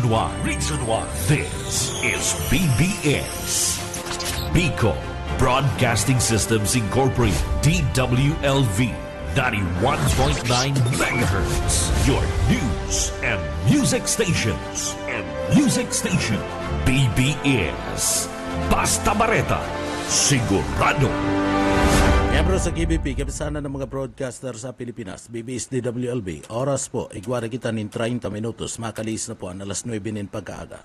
why. This is BBS. Bico Broadcasting Systems Incorporated. DWLV 91.9 megahertz. Your news and music stations. BBS. Basta Bareta. Sigurado. Miyembro sa KBP, kapisanan ng mga broadcaster sa Pilipinas, BBS DWLB. Oras po, igwara kita nin 30 minutos. Makalis na po ang alas 9 nin pagkaaga.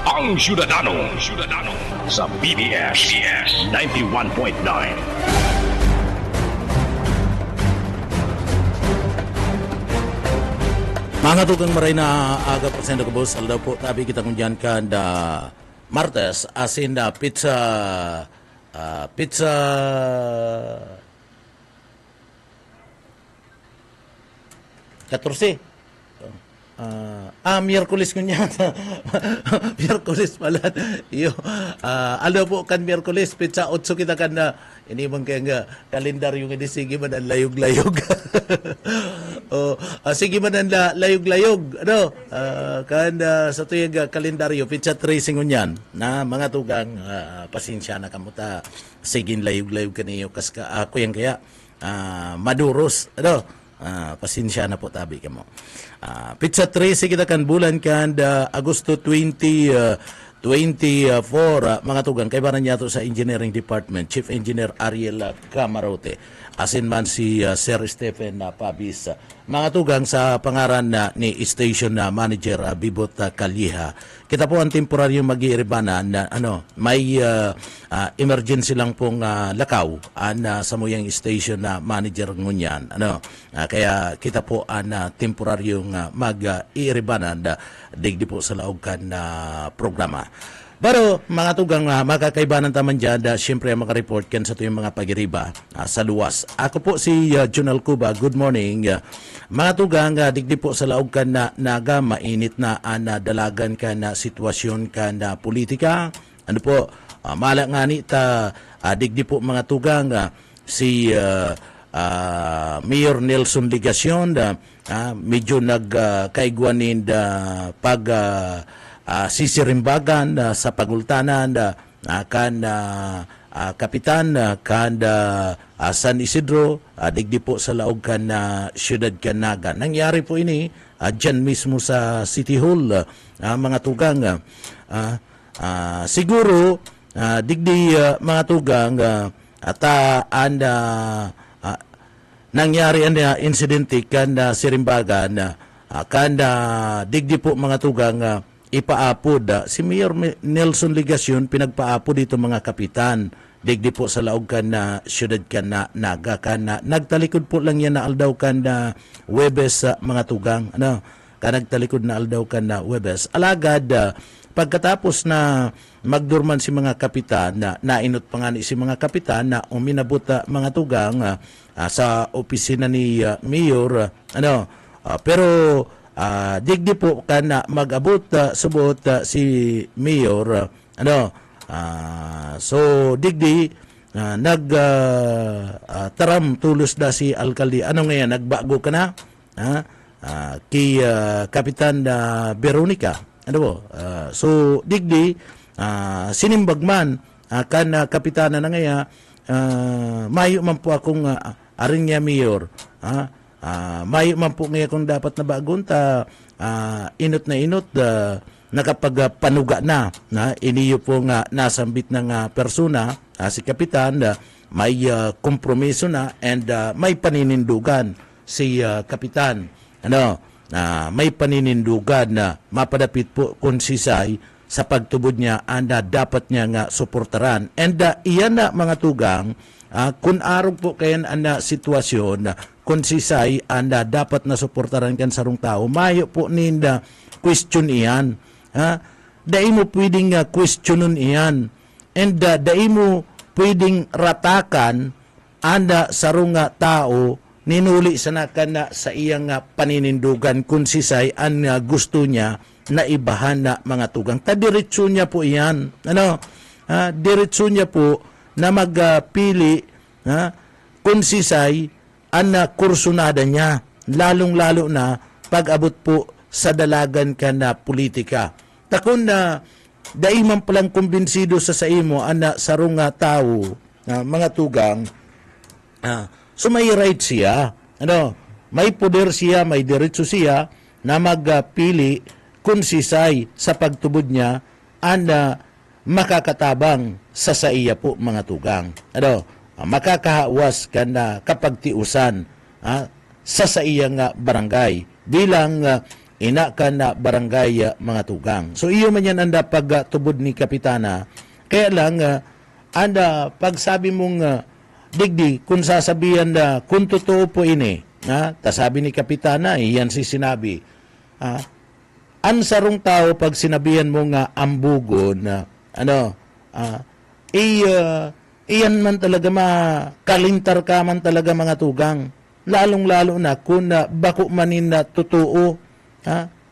Ang Syudadano sa BBS 91.9. Mga tukang maray na aga po sa Ndagabos, aldaw po tabi kita kung dyan ka na Martes, asin na pizza 14. Miyerkules ko niya. Miyerkules pala. Aldaw po kan Miyerkules, pizza 8 kita kan na inimang kaya nga kalendaryo nga di sige man ang layog-layog. Sige man ang layog-layog. Kan sa tuyang kalendaryo, pizza 3 singon yan. Na mga tugang, pasensya na kamuta. Sige layog-layog kaniyo. Kaska ako yan kaya maduros. Pasensya na po tabi ka mo. Pizza 3 sige kita kan bulan kan Agosto 2024 mga tugang kay baran niya to sa Engineering Department Chief Engineer Ariel Camarote asin man si Sir Stephen Pabis mga tugang sa pangaran ni Station Manager Bibot Calleja. Kita po ang temporaryo mag-iiribanan na may emergency lang pong lakaw sa muyang station manager ngunyan. Kaya kita po ang temporaryong mag-iiribanan digdi po sa laog kan programa. Pero mga tugang makakaibanan taman dyan, siyempre makareport kan sa tuyong mga pagiriba sa luwas. Ako po si Junal Cuba, good morning. Mga tugang, digdi po sa laog kan na naga, mainit na dalagan ka na sitwasyon ka na politika. Ano po, mala nga ni digdi po mga tugang, si Mayor Nelson Ligacion, medyo nagkaigwanin pag sisirimbagan sa pagultanan kan kapitan kan San Isidro digdi po sa laog kan siyudad Canaga. Nangyari po ini dyan mismo sa City Hall mga tugang. Siguro digdi mga tugang nangyari ang insidente kan sirimbagan kan digdi po mga tugang ipaapod. Si Mayor Nelson Ligacion pinagpaapod dito mga kapitan. Digdi po sa laog kan na siyudad kan na naga kan na nagtalikod po lang yan na aldaw kan na Webes mga tugang. Nagtalikod na aldaw kan na Webes. Alagad, pagkatapos na magdurman si mga kapitan, nainot pa nga ni si mga kapitan na uminabot mga tugang sa opisina ni Mayor. Pero digdi po kana mag-abot subot si Mayor so digdi taram tulos da si alkalde ngayon nagbago ka na kay Kapitan Veronica so digdi sinimbagman kan kapitana na ngaya mayo man po akong aring niya Mayor may man po ngayon kung dapat na bagon inot na inot nakapagpanuga na iniyo po nga nasambit ng persona si Kapitan may kompromiso na and may paninindugan si Kapitan may paninindugan na mapadapit po kung sisay sa pagtubod niya dapat niya nga suportaran and iyan na mga tugang kung arog po kayan ang sitwasyon kung sisay anda dapat na suportaran kan sarong tao mayo po ninda question iyan dai mo pwedeng questionon iyan and dai mo pwedeng ratakan anda sarong tao ninuli sa nakana sa iyang paninindugan kung sisay ang gusto niya na ibahan na mga tugang diretso niya po iyan diretso niya po na magpili kung sisay ang kursunada niya lalong-lalo na pag-abot po sa dalagan ka na politika. Takon na daiman palang kumbinsido sa imo ana sarong nga tao, mga tugang, so may right siya, may poder siya, may diretso siya na magpili kung sisay sa pagtubod niya ana makakatabang sa iya po mga tugang. Makakahawas ka na kapag tiusan sa iya nga barangay bilang ina ka na barangay mga tugang. So iyo man yan anda pagtubod ni Kapitana. Kaya lang anda pagsabi mong digdi kung sasabihan na kung totoo po ini, tasabi ni Kapitana, iyan si sinabi. Ang sarong tao pag sinabihan mo nga ambugon iyan man talaga kalintar ka man talaga mga tugang. Lalong-lalo na kung bako manin na totoo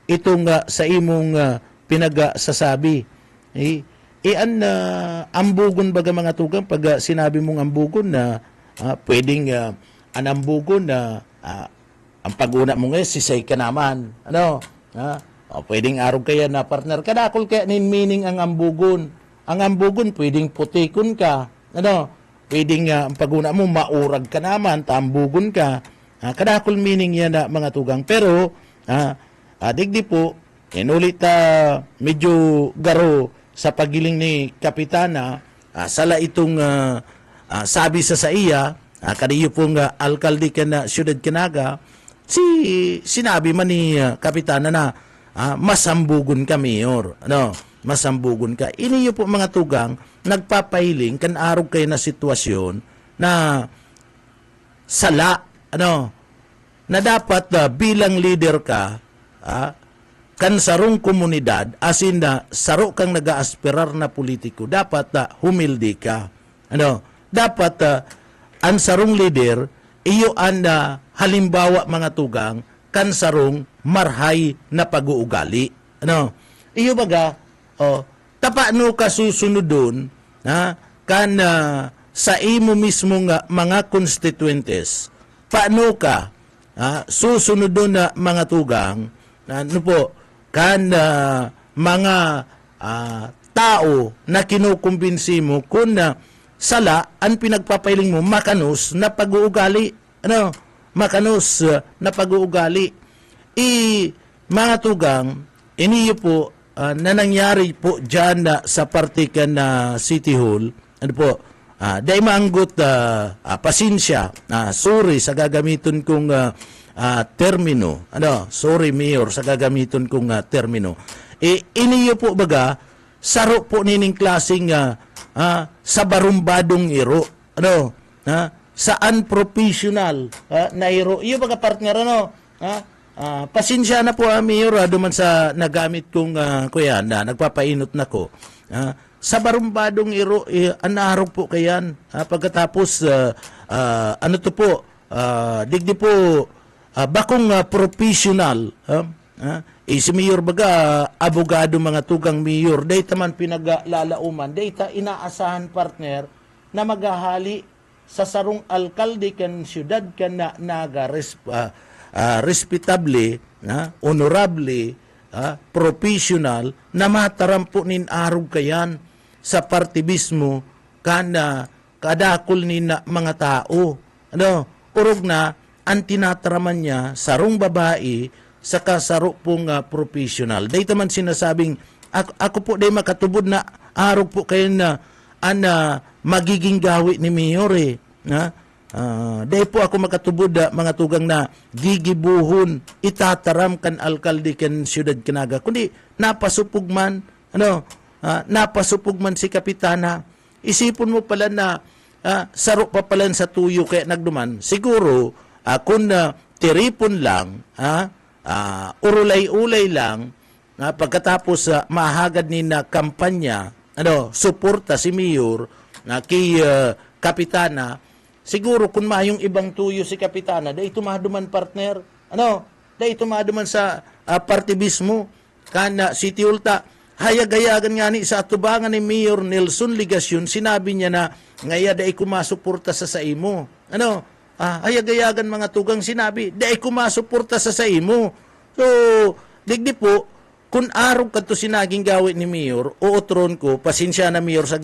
itong sa imong pinagsasabi. Ambugon baga mga tugang pag sinabi mong ambugon na pwedeng anambugon na ang pag-una mo ngayon sisay ka naman. Pwedeng arog kaya na partner. Kadakol kaya nin meaning ang ambugon. Ang ambugon pwedeng putikon ka. Pwedeng ang pag-una mo maurag ka naman, tambugon ka. Kadakol meaning yan na mga tugang. Pero digdi po, inulit medyo garo sa pagiling ni Kapitana, sala itong sabi sa iya, kaniyo pong alkalde ka na Siyudad Canaga, sinabi man ni Kapitana na masambugon ka, Mayor. Masambugon ka. Iniyo po mga tugang, nagpapahiling kan arog kayo na sitwasyon na sala, na dapat bilang leader ka, kan sarong komunidad, asin na saro kang nag-aaspirar na politiko, dapat humildi ka. Dapat ang sarong leader, iyo ang halimbawa mga tugang, kan sarong marhay na pag-uugali. Iyo baga, tapano ka susunod doon, kan sa imo mismo nga mga constituentes, paano ka susunod doon na mga tugang, kan mga tao na kinukumbinsi mo kung sala ang pinagpapahiling mo makanos na pag-uugali. Makanos na pag-uugali. Mga tugang, iniyo po na nangyari po dyan sa partikan na City Hall, dahil maanggot pasensya, sorry sa gagamiton kong termino, sorry Mayor sa gagamiton kong termino. Iniyo po baga, saro po nining klaseng sa barumbadong iro, saan professional na iro. Iyo baga partner, pasensya na po Mayor, duman sa nagamit kong kuya na nagpapainot na ko. Sa barumbadong iro, anarog po kayan. Pagkatapos, digdi po, bakong professional. Si Mayor baga, abogado mga tugang Mayor, dahil man pinaglalauman, dahil inaasahan partner na maghahali sa sarong alkalde kan siyudad kan na respetable, honorable, professional, na matarampo nin arog kayan sa partibismo kana kadakol nin mga tao. Urog na, ang tinataraman niya, sarong babae, sa kasaro pong professional. Dahil naman sinasabing, ako po day makatubod na arog po kayo na magiging gawi ni Mayor dahil po ako makatubod mga tugang na gigibuhon itataram kan alkalde kan Siyudad Canaga. Kundi napasupog man, napasupog man si Kapitana. Isipon mo pala na saro pa pala sa tuyo kaya nagduman. Siguro kung tiripon lang, urulay-ulay lang, pagkatapos mahagad ni na kampanya, suporta si Mayor kay Kapitana, siguro kung mayong ibang tuyo si Kapitana, dahil tumaduman partner, dahil tumaduman sa partibismo, kana City Ulta, hayag-hayagan nga ni sa atubangan ni Mayor Nelson Ligasyon, sinabi niya na, ngaya dahil kumasuporta sa imo. hayagayagan mga tugang sinabi, dahil kumasuporta sa imo. So, digdi po, kung araw ka to sinaging gawin ni Mayor, uutron ko, pasensya na Mayor sa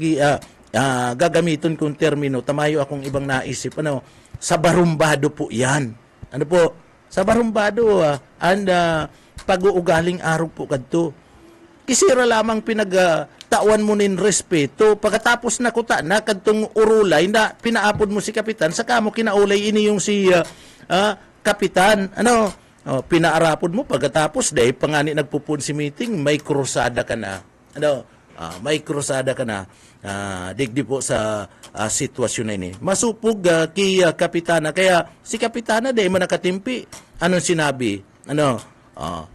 gagamiton kong termino, tamayo akong ibang naisip, sa barumbado po yan. Ano po? Sa barumbado, pag-uugaling araw po kadto. Kisira lamang pinagtawan mo nin respeto, pagkatapos na kuta na kadtong urulay na pinaapod mo si kapitan, saka mo kinaulay ini yung si kapitan, pinaarapod mo pagkatapos dahil pangani nagpupun si meeting, may krusada ka na. May krusada ka na. Digdi po sa sitwasyon na ini. Masupog kay kapitana. Kaya si kapitana dahil manakatimpi. Anong sinabi?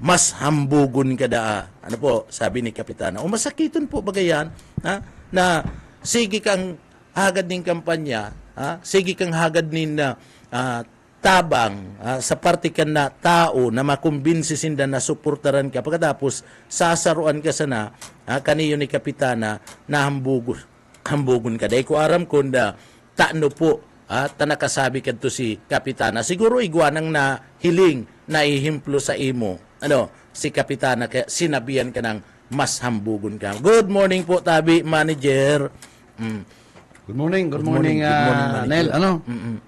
Mas hambugon ka da. Ano po? Sabi ni kapitana. O masakiton po bagayan na sige kang hagad ning kampanya, sige kang hagad nin tabang sa parte ka na tao na makumbinsi sinda na suportaran ka pagkatapos sasaruan ka sana kaniyo ni kapitana na hambugon ka dahil ko aram ko na taano po tanakasabi ka to si kapitana siguro iguanang na hiling na ihimplo sa imo si kapitana kaya sinabihan ka ng mas hambugon ka. Good morning po Tabi Manager. Good morning, Nel.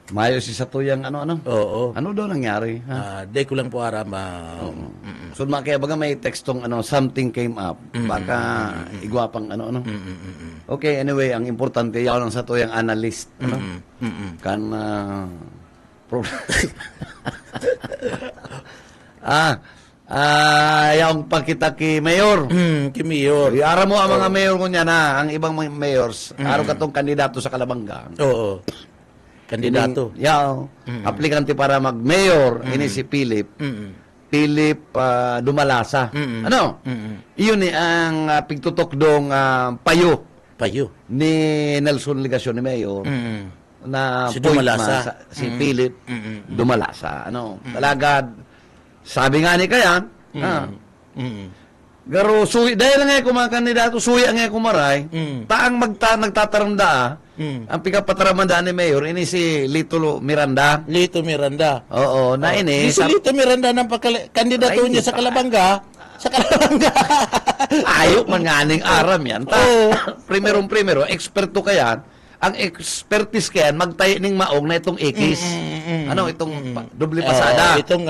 Mayo si Satuyang Oo. Ano daw nangyari? Day ko lang po aram. So kaya baga may tekstong something came up. Baka igwapang Okay, anyway, ang importante yaw ng Satuyang analyst. Kan yung pakita ki Mayor. Ki Mayor. Iara mo ang mga mayor ko niya na, ang ibang mga mayors, araw katong kandidato sa Kalabanga. Oo. Kandidato. Aplikante para mag-mayor, ini si Philip. Philip Dumalasa. Iyon ni ang pigtutok-dong payo ni Nelson Ligacion ni Mayor. Na Si Dumalasa. Si Philip Dumalasa. Talaga, sabi nga ni Kayan, garo, dahil nga mga kandidato, suya nga kumaray, taang nagtataramda, ang pikapataramanda ni Mayor, ini si Lito Miranda. Lito Miranda. Oo, na ini. Si Lito Miranda ng kandidato niya sa Kalabanga. Sa Kalabanga. Ayaw man nga ning aram yan. Primero, eksperto kayan. Ang expertise kayan, magtayo ning maong na itong ikis. Itong doble pasada. Itong,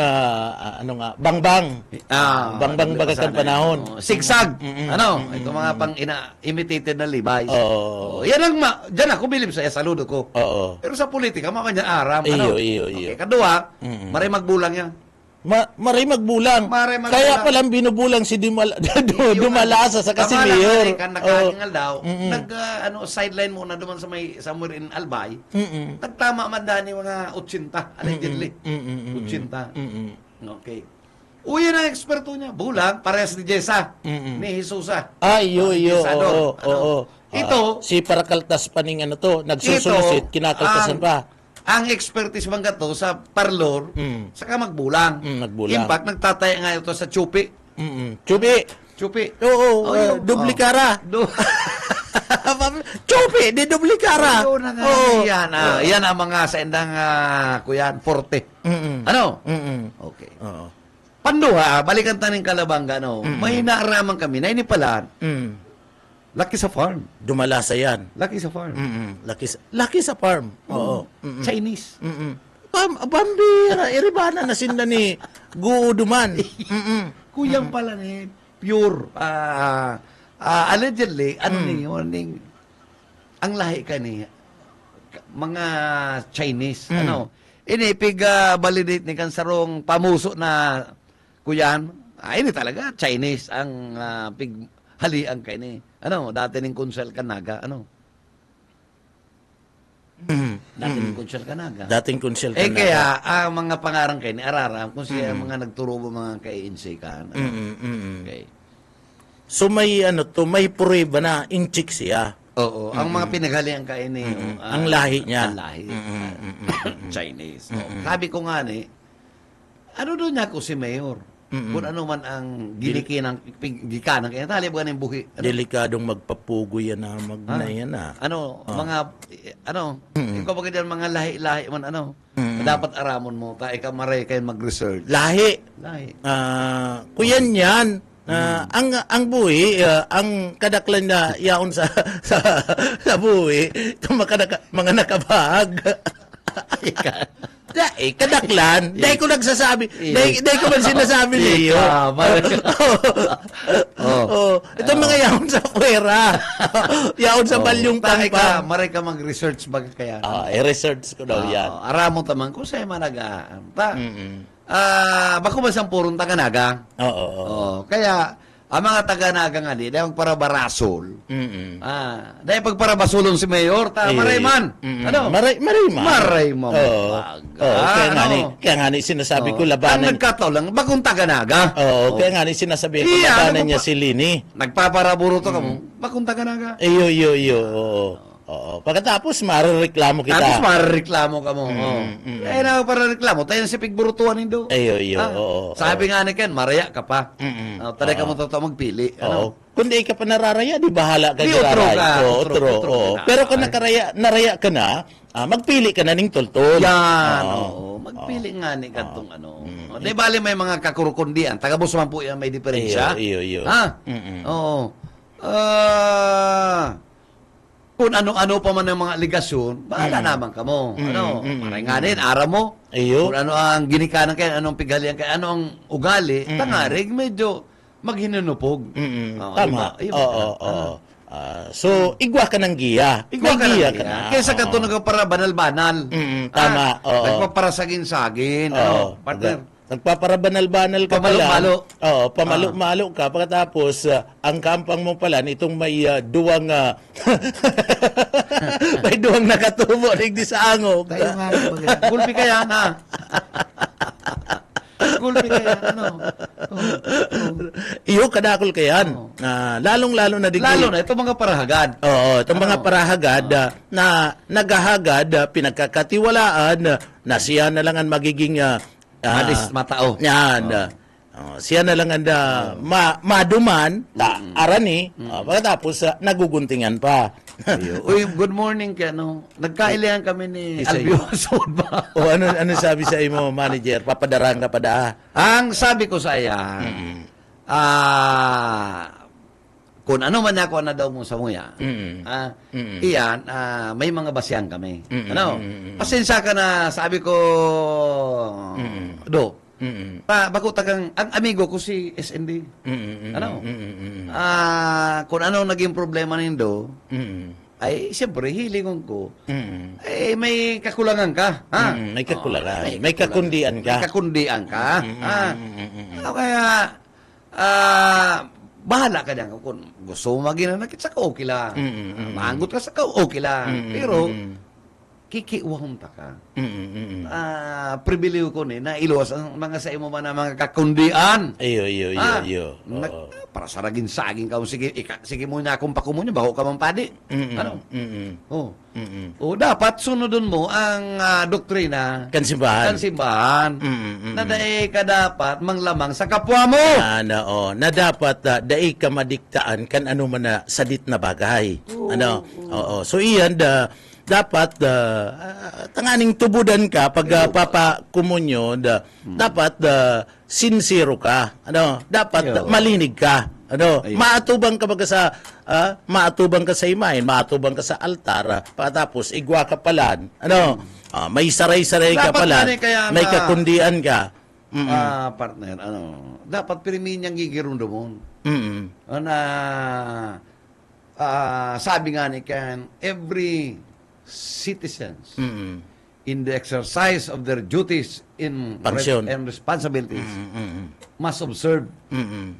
bangbang. Bangbang bagakan panahon. Sigsag. Itong mga imitated na libay. Yan ang, dyan ako bilib sa saludo ko. Pero sa politika, makanya aram. Iyo. Okay, kadua, maray magbulang yan. Maray magbulang. Kaya palang binubulang si Dumalasa sa kasi Mayor. Kan nakakingal daw, sideline muna duman sa may somewhere in Albay. Nagtama man dani mga 80, allegedly. 80. Okay. Uy, ang eksperto niya. Bulang, parehas ni Jessa. Ni Jesusa. Iyo. Oo. Ito, si Parakaltas paning nagsusunusit, kinakaltasan pa. Ang expertise man to sa parlor, saka magbulang. Magbulang. In fact, nagtataya nga ito sa Chupi. Chupi. Oo, duplikara. Chupi, di duplikara. Yan ang mga sa endang kuyan, forte. Okay. Panduha, balikan taning Kalabanga, may naaraman kami, na inipalan. Lucky sa farm. Dumalasa yan. Lucky sa farm. Lucky sa farm. Oo. Chinese. Bambira, iribana na sinda ni Guuduman. Kuyang pala ni pure. Allegedly, ang lahi ka ni mga Chinese. Inipig validate ni kansarong pamuso na kuyan. Ini talaga Chinese ang pig halian kay ni. Dati ning Kunsel Kanaga, Dating Kunsel Kanaga. Dating Kunsel Kanaga. Kaya, ang mga pangarang kay ni Araram, kung siya mga nagturubo mga kay ANC ka. Okay. So may may prueba na inchik siya. Oo, ang mga pinaghalian kay ni ang lahi niya. Ang lahi. Chinese. Sabi ko nga ni, doon niya ako si Mayor? kung ano man ang gikanan kaya tali ba ng buhi. Delikadong magpapugo yan na yan na. Ikaw ba ganyan mga lahi-lahi man dapat aramon mo ta ikaw maray kayo mag-research. Lahi. Kuyan yan. Ang buhi, ang kadaklan na yaon sa buhi, itong mga nakabahag. Kadaklan. Dahil ko nagsasabi. Dahil ko man sinasabi niyo. Itong mga yaon sa puwera. Yaon sa balyong tampang. Maray ka mag-research baga kaya. I-research ko daw yan. Aramon tamang kung sa'yo managaan. Bako ba siyang purong taganaga? Oo. Kaya, ang mga taga-naga nga di, dahil magparabarasol. Dahil pagparabasolon si Mayor, maray man. Maray man. Maray mo. Kaya nga ni sinasabi ko labanan. Ang nagkataw lang, bagong taga-naga. Kaya nga ni sinasabi ko labanan niya si Lini. Nagpaparaburo to ka mo, bagong taga-naga. Oo. Pagkatapos, marereklamo kita. Tapos marereklamo ka mo. Eh, na para reklamo, tayo na si Pigburutuan nindo. Sabi nga ni Ken, maraya ka pa. Taday ka mo totoo magpili. Kung di ka pa nararaya, di bahala ka di nararaya. Otro. Pero kung naraya ka na, magpili ka na ning tultol. Yan, magpili nga ni kantong Di bali may mga kakurukundian, taga-bus man po yan may diferensya. Oo. Kung ano-ano pa man ang mga aligasyon, bahala naman ka mo. Maray nga din, ara mo. Kung ano ang ginikanan kayo, anong pigalian kayo, ano ang ugali, tangarig, medyo maghinunupog. Tama. So, igwa ka ng giya. Igwa ka na. Kaysa ka ito nagpapara banal-banal. Tama. Nagpapara sagin-sagin. Partner. Nagpaparabanal-banal ka pala. Pamalo-malo. Pamalo-malo ka. Pagkatapos, ang kampang mo pala, nitong may duwang may duwang nakatubo, digdi sa angog. Tayo nga. Gulpi kaya na. Gulpi kaya, Iyo, kadakol ka yan. Lalong-lalo na digdi. Lalo na, ito mga parahagad. Itong mga parahagad na naghahagad, pinagkakatiwalaan, na siya na lang ang magiging Hadis matao. Yan. Siya na lang ang maduman, arani, pagkatapos naguguntingan pa. Uy, good morning kaya nagkailihan kami ni Albio Sod ba? Ano sabi sa imo, manager? Papadarang ka pa da? Ang sabi ko sa iya, kung ano man ako na daw mo sa muya, iyan, may mga basyan kami. Pasensya ka na, sabi ko, bako tagang, ang amigo ko si SND. Kung ano naging problema nindo, ay siyempre, hilingon ko, ay may kakulangan ka. May kakulangan. May kakundian ka. May kakundian ka. Kaya, bahala ka diyan kung gusto mo maginanakit sa ka, okay lang. Maanggot ka sa ka, okay lang. Pero, kikiwahon ta ka. Pribiliyo ko ni, na iluwas ang mga sa imo man na mga kakundian. Iyo. Para sa ragin saging ka, sige mo na akong pakumo niya, bako ka mang padi. Dapat sunodon mo ang doktrina kansimbahan. Na daig ka dapat manglamang sa kapwa mo. Na dapat daig ka madiktaan kan ano man na sadit na bagay. So iyan dapat tanganing tubudan ka pag papakumunyo, dapat sincero ka. Dapat malinig ka. Maatubang ka maatubang ka sa imahin, maatubang ka sa altar, pagkatapos igwa ka palan. May saray-saray ka palan, may kakundian ka. Partner, dapat pirmi niyang gigirundumon. Sabi nga ni Ken, every citizens in the exercise of their duties and responsibilities must observe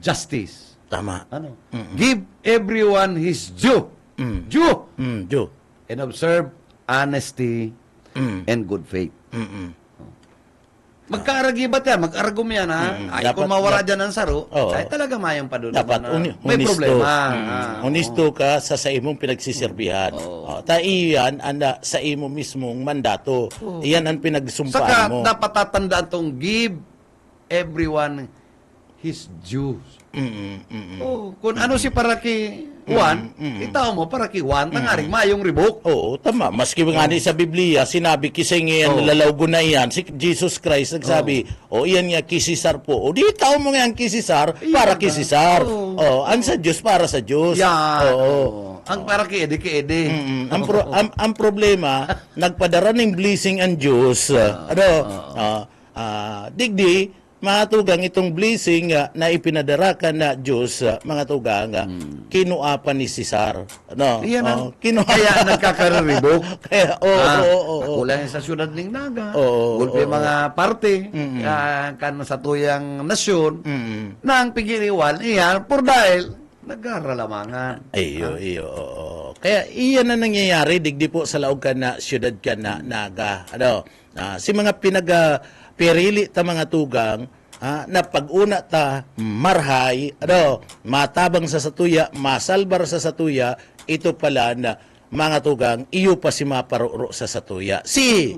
justice. Tama. Give everyone his due. Due. And observe honesty and good faith. Magkaaragibat yan, mag-aragom yan, Ay, kung mawala dyan ang saro, ay talaga mayang pa doon. Dapat may problema. Honesto ka sa imong pinagsisirbihan. Iyan sa imo mismong mandato. Iyan ang pinagsumpaan mo. Saka dapat tatandaan tong give everyone his dues. Oh, kung ano si para kay Juan, itaw mo para kay Juan, tangaring mayong ribok. Oo, tama. Maski nga ni sa Biblia, sinabi kisay ngayon, lalawgo na yan. Si Jesus Christ nagsabi, iyan nga kisisar po. O di tao mo nga ang kisisar para kisisar. Ang sa Diyos para sa Diyos. Yan. Oo. Ang para kay Ede. Ang problema, nagpadara ng blessing ang Diyos. Digdi, mga tugang itong blessing na ipinadara ka na Diyos, mga tugang, kinuapan ni Cesar. Iyan kaya nagkakararibok. Kaya, Kulang sa syudad ng Naga. Gulpi Oo. mga parte, kan sa tuyang nasyon, nang pigiriwan, iyan, por dahil, nagkaralamangan. Iyo. Kaya iyan na nangyayari, digdi po sa laog ka na syudad ka na Naga. Si mga pirili ta mga tugang, na pag-una ta marhay, matabang sa satuya, masalbar sa satuya, ito pala na mga tugang, iyo pa si maparuro sa satuya. Si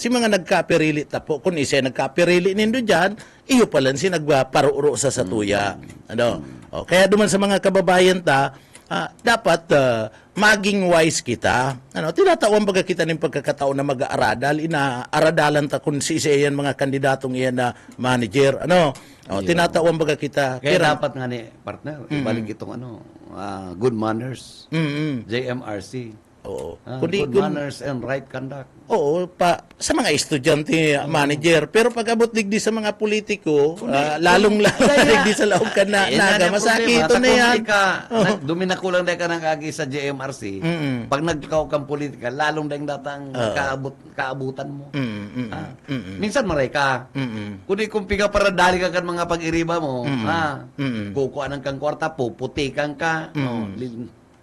mga nagkapirili ta po, kung isa nagkapirili nindo dyan, iyo pala si nagparuro sa satuya. Kaya duman sa mga kababayan ta, dapat maging wise kita. Tinatawan baga kita ng pagkakataon na mag-aaradal, inaaradalan ta kung si yan mga kandidatong iyan na manager. Tinatawan baga kita. Kaya dapat nga ni partner, ibalik itong good manners. JMRC. Oo. Good manners and right conduct. Oo, sa mga estudyante, manager. Pero pag abot digdi sa mga politiko, lalong-lalo digdi sa laog ka na Naga. Masaki ito na yan. Duminakulang dahil ka ng agi sa JMRC, pag nagkaw kang politika, lalong dahil datang kaabutan mo. Minsan maray ka. Kung piga para dali ka kan mga pag-iriba mo, kukuha ng kang kwarta, puputikan ka.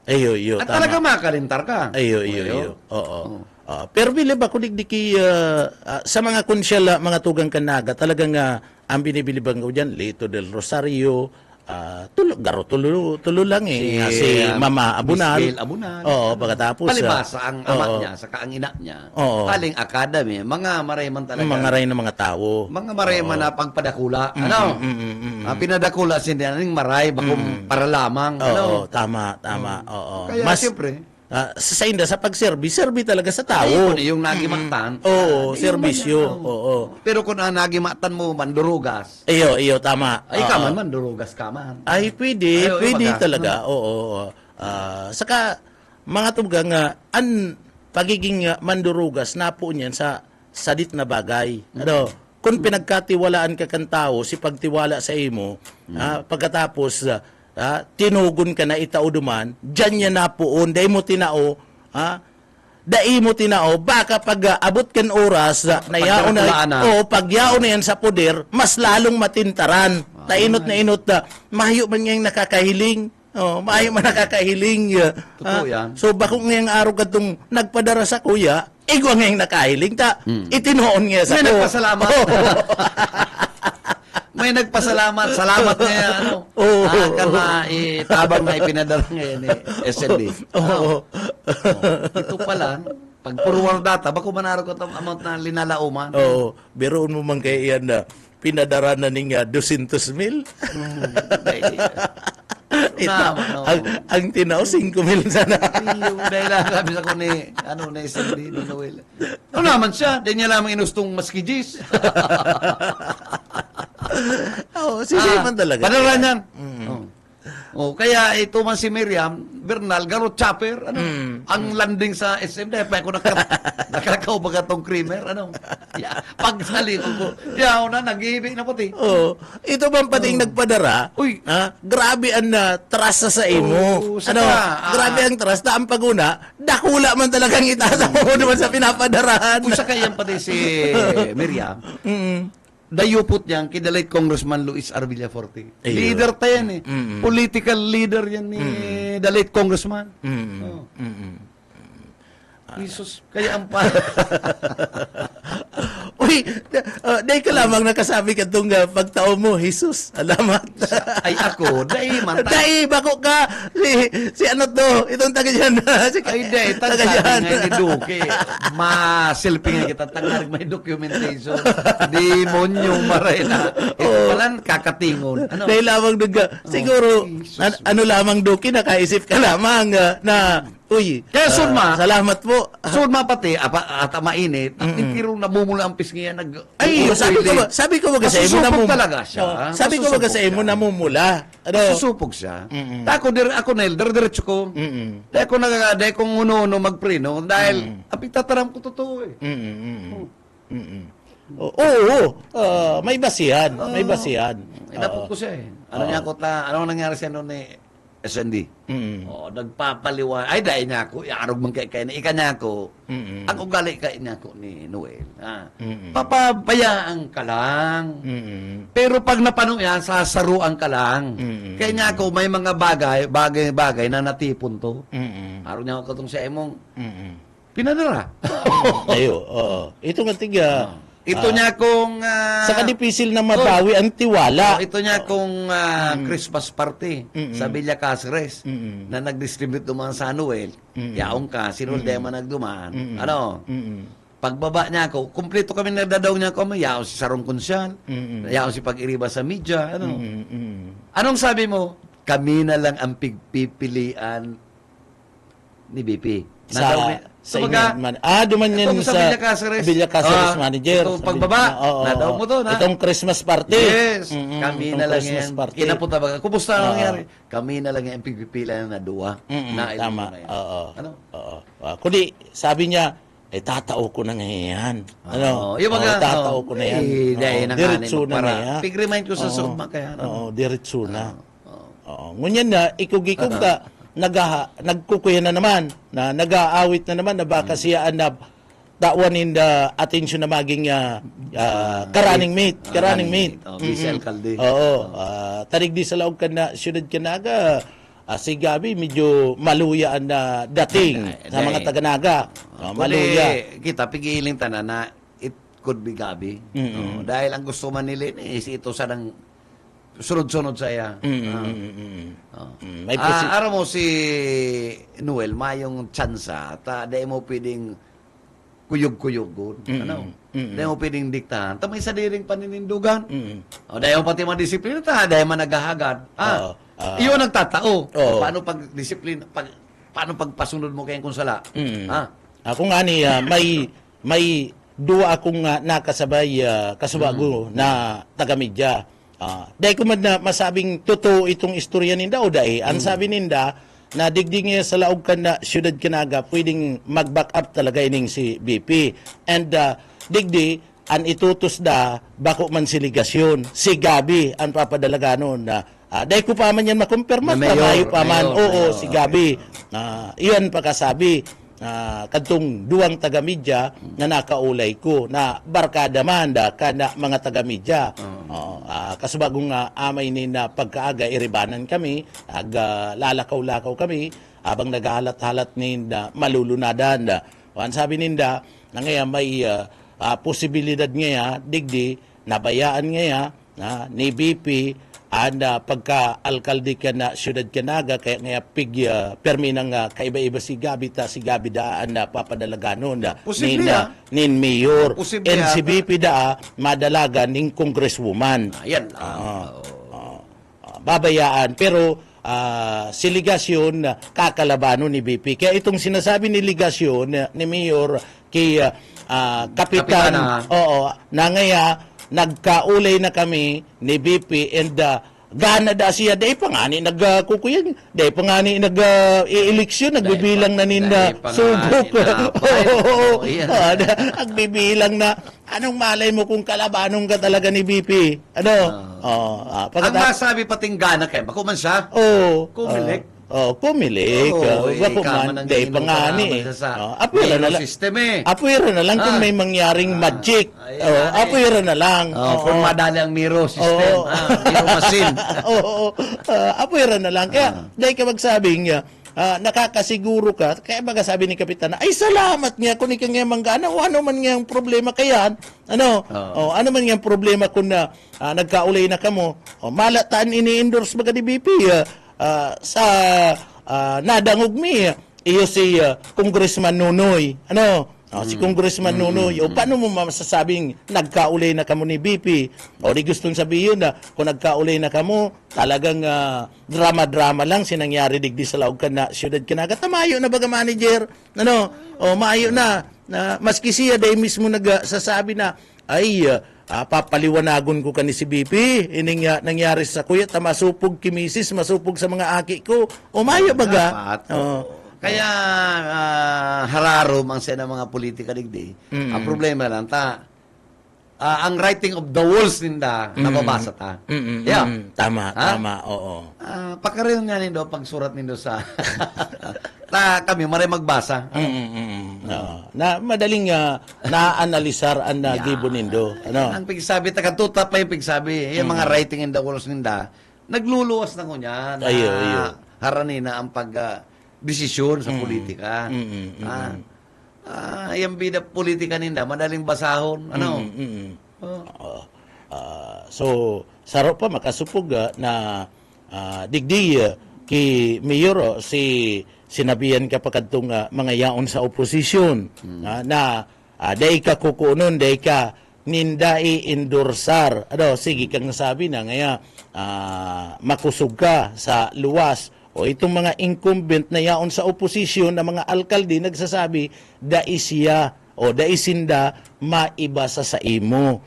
Iyo, At tama. talaga makalintar ka. Iyo. Oo. Pero bili ba kunig di sa mga konsyal mga tugang kanaga talagang ang binibilibang ko diyan Lito del Rosario, tulo lang si Mama Abunal. Miss Gail Abunal. Pagkatapos palibasa ang ama niya saka ang ina niya. Kaling academy, mga marayman talaga. mga ray ng mga tao. Mga marayman na pagpadakula. Pinadakula sindihan ng maray bakum para lamang. Tama. Kaya siyempre, sa inda sa pagserbi talaga sa tao. yung nagimatan. Serbisyo. Pero kung ang nagimatan mo mandurugas, Iyo, tama. ay ka man mandurugas ka man. Ay, pwede baga. talaga. Oo. Saka, mga tugang, ang pagiging mandurugas na po niyan sa sadit na bagay. Kung pinagkatiwalaan ka kan tao, si pagtiwala sa imo, pagkatapos, tinugon ka na itao duman, dyan niya na poon, dahil mo tinao, baka pag abot kan oras, pagyaon na yan sa poder, mas lalong matintaran. Tainot na inot, mahayo man ngayong nakakahiling. Mahayo man nakakahiling. Totoo yan. So, bako ngayong araw ka itong nagpadara sa kuya, igwa ngayong nakahiling itinoon nga sa May nagpasalamat. May nagpasalamat. Salamat niya, tabang na ipinadala ngayon SLD. Ito pa lang, pag forward data, bako manaro ko itong amount na linalauman. Biroon mo man kaya yan na pinadara na ning 200,000. Ang tinaw 5,000 sana. Dahil lang sabi sa ko ni SLD, Noel. Naman siya, dahil niya lamang inustong maskijis. Sige man talaga. Padala niyan. Kaya ito man si Miriam Bernal, garo chopper, ang landing sa SM, dahil pa ako nakakaw baga tong creamer, pagsali ko, nag-iibig na puti. Ito bang pating nagpadara? Grabe ang trust sa imo. Grabe ang trust, ang paguna, dakula man talagang itasa mo naman sa pinapadarahan. Kung sa kayang pati si Miriam, dayupot niyan, kina late Congressman Luis R. Villaforte. Leader tayo yan Political leader yan ni the late Congressman. Jesus, kaya ang Uy, dahil ka lamang nakasabi ka itong pagtao mo, Jesus, alamat. Ay ako, dahil man. Dahil, bako ka, si ano to, itong taga dyan. Si, Ay, dahil, taga sabi dyan. nga ni Duque, ma-selfie nga kita, tangarig may documentation. Di mo niyong maray na. Ito pala, kakatingon. Ano? Dahil lamang siguro, Jesus. ano lamang Duki, nakaisip ka lamang na, uy, Kaya sunma, salamat po. sunma pati, at mainit, at pero namumula ang pisngi yan. Ay, sabi ko ba sa imo Masusupog namumula. talaga siya. Sabi ko ba sa imo Masusupog siya. namumula. Ano? Susupog siya. Ako Nel, diretso ko. Dahil ko dahil kong uno magpreno, dahil apitataram ko totoo eh. Oo, may basihan, may basihan. Inapot ko siya eh. Ano nangyari sa ano ni SND? Nagpapaliwa. Ay, dahil niya ako. Iarog man kay na ika niya ako. Ang ugali kay niya ako ni Noel. Papabayaan ka lang. Pero pag napano yan, sasaruan ka lang. Kaya niya ako, may mga bagay na natipon to. Araw niya ako itong sa emong pinadara. Ayo, oo. Ito nga tiga. Ito niya kung... sa kadipisil na mabawi ang tiwala. ito niya kung Christmas party sa Villa Cáceres na nag-distribute dumaan sa Noel. Yaong ka, sinulde man nagdumaan. Ano? Pagbaba niya ako, kumpleto kami nagdadaw niya ako, yaong si Sarong Consyal, yaong si Pag-iriba sa media. Ano? Anong sabi mo? Kami na lang ang pipilian ni BP. Sa duman yan sa Villa Cáceres. Villa Cáceres manager. Itong pagbaba, nadaw mo to. Itong Christmas party. Yes, kami itong na lang Christmas yan. party. Kinapunta ba? Kumusta ang nangyari? Kami na lang yan pipipila na duwa. Tama. Ano? Kundi, sabi niya, tatao ko na ngayon. Ano? Yung mga, tatao ko na yan. Dahil Diretso na para. yan. Pig-remind ko sa summa kaya. Diretso na. Ngunyan na, ikug-ikug ka, nagkukuya na naman, na nag-aawit na naman, na baka siyaan na dawanin the attention na maging karaning meet. Vice Alcalde. Tarig di sa laog ka na, syudad ka naga, si Gabi medyo maluyaan na dating sa mga taga-naga. Maluya. Kita, pigiling tanan na it could be Gabi. Dahil ang gusto man nila is ito sa nang sunod-sunod sa iya. Araw mo si Noel, mayong tsansa, dahil mo pwedeng kuyog-kuyog. Dahil mo pwedeng diktahan. May sadiring paninindugan. Dahil mo pati madisiplina, dahil man naghahagad. Iyon nagtatao. Paano pag-disiplina, paano pagpasunod mo kayong kunsala? Ako nga ni, may duwa akong nakasabay kasubago na taga-media. Dahil ko man na masabing totoo itong istorya ninda o dahil, ang sabi ninda, na digdig niya sa laog ka na syudad kanaga, pwedeng mag-back up talaga ining si BP. And digdi, ang itutos da, bako man si ligasyon, si Gabi, ang papadalaga noon na, dahil ko pa man yan makumpirma, mayo pa man, oo, si Gabi. Iyan pagkasabi, kadtong duwang taga-media na nakaulay ko na barkada man da kana mga taga-media. Kasubagong amay ni na pagkaaga iribanan kami, lalakaw-lakaw kami habang naghahalat-halat ni na malulunadan da. Sabi ninda na ngayon may posibilidad ngayon digdi nabayaan ngayon ni BP pagka-alkalde ka na syudad kanaga kaya nga permi ng kaiba-iba si Gabi si Gabi daan na papadalaga noon nin mayor and si BP madalaga ning congresswoman. Ayan. Babayaan pero si Ligasyon kakalabano ni BP. Kaya itong sinasabi ni Ligasyon ni Mayor kay Kapitan na ngaya nagkaulay na kami ni BP and gana da siya day pangani nagkukuyan day pangani nag-eleksyon nagbibilang na ninda subok nagbibilang na anong malay mo kung kalabanong ka talaga ni BP ang masabi pating gana kayo bako man siya kumilik pumilik. Wako man, day pangani. Apwira na lang. Apwira na lang kung may mangyaring magic. Apwira na lang. Kung madali ang Miro system. Miro machine. Apwira na lang. Kaya, dahil ka magsabing, nakakasiguro ka, kaya baga sabi ni Kapitan, ay salamat nga kung ikang nga manggana, o ano man nga ang problema kayan, ano man nga ang problema kung nagkaulay na kamo, malataan ini-endorse baga ni BP, sa nadangog mi, iyo si Congressman Nunoy, si Congressman Nunoy, o paano mo masasabing nagkaulay na kamo ni BP? O di gustong sabihin na kung nagkaulay na kamo, talagang drama-drama lang sinangyari digdi sa laog ka na siyudad Kinaga. Tamayo na baga manager, maayo na maski siya dahil mismo nagsasabi na, ay, papaliwanagon ko ka ni si BP, ining nangyari sa kuya, masupog kimisis, masupog sa mga aki ko, o maayo baga. Kaya hararom ang sa mga politika digdi. Ang problema lang ang writing of the walls ninda nababasa ta. Tama, oo. Pakareho nga nindo pagsurat nindo sa kami maray magbasa. Na madaling na-analisar ang gibo nindo. Ang pigsabi taga-tuta pa yung pigsabi, yung mga writing in the walls ninda, nagluluwas na ko niya na haranina ang desisyon sa politika. Yung bida politika ninda, madaling basahon. So, saro pa makasupog na digdi ki Mayor sinabihan ka pa kadtong mga yaon sa oposisyon na day ka kukunon, day ka nindai endorsar. Sige kang nasabi na ngaya makusog ka sa luwas. O itong mga incumbent na yaon sa oposisyon na mga alkalde nagsasabi, daisya o daisinda maibasa sa imo.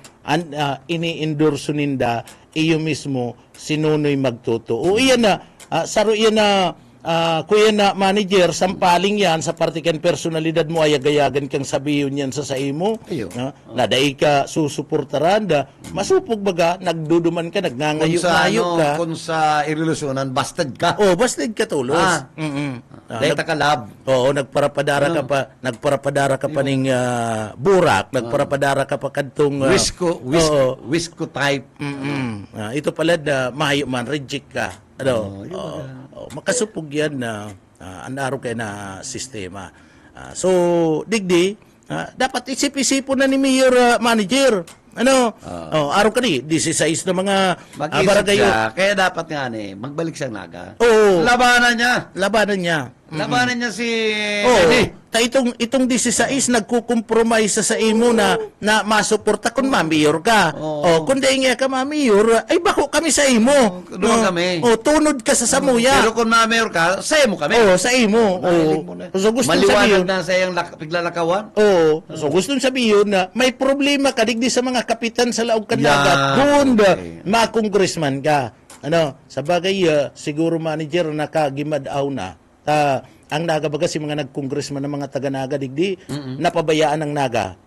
Ini-endorso ninda, iyo mismo sinunoy magtuto. O iyan na, saro iyan na, kuya na manager, sampaling yan sa partikan personalidad mo, ayagayagan kang sabiyon yan sa imo. Na dahi ka susuportaran, masupog baga, nagduduman ka, nagngangayo-ngayo ka. Kung sa irelusyonan, bastard ka. Bastard ka tulos. Dahil takalab. Nagparapadara ka pa ning burak, nagparapadara ka pa kadtong Wisco type. Ito pala mahayo man, reject ka. Makasupog yan na anaro kayo na sistema. So, digdi, dapat isip-isipon na ni Mayor Manager. Araw ka ni, 16 na mga barangay. Kaya dapat nga magbalik siyang naga. Labanan niya. Labanan niya si itong 16 nagkukompromise sa imo na masuporta kung mamiyor ka. Kung dahil nga ka mamiyor, ay bako kami sa imo. Tunod ka sa samuya. Pero kung mamiyor ka, sa imo kami. Sa imo. So gusto maliwanag na sa iyang piglalakawan. So gusto sabihin na may problema ka digdi sa mga kapitan sa laog Kanaga kung ma-congressman ka. Sa bagay, siguro manager nakagimadaw na. Ang naga baga si mga nag-congressman ng mga taga-naga digdi, napabayaan ng naga.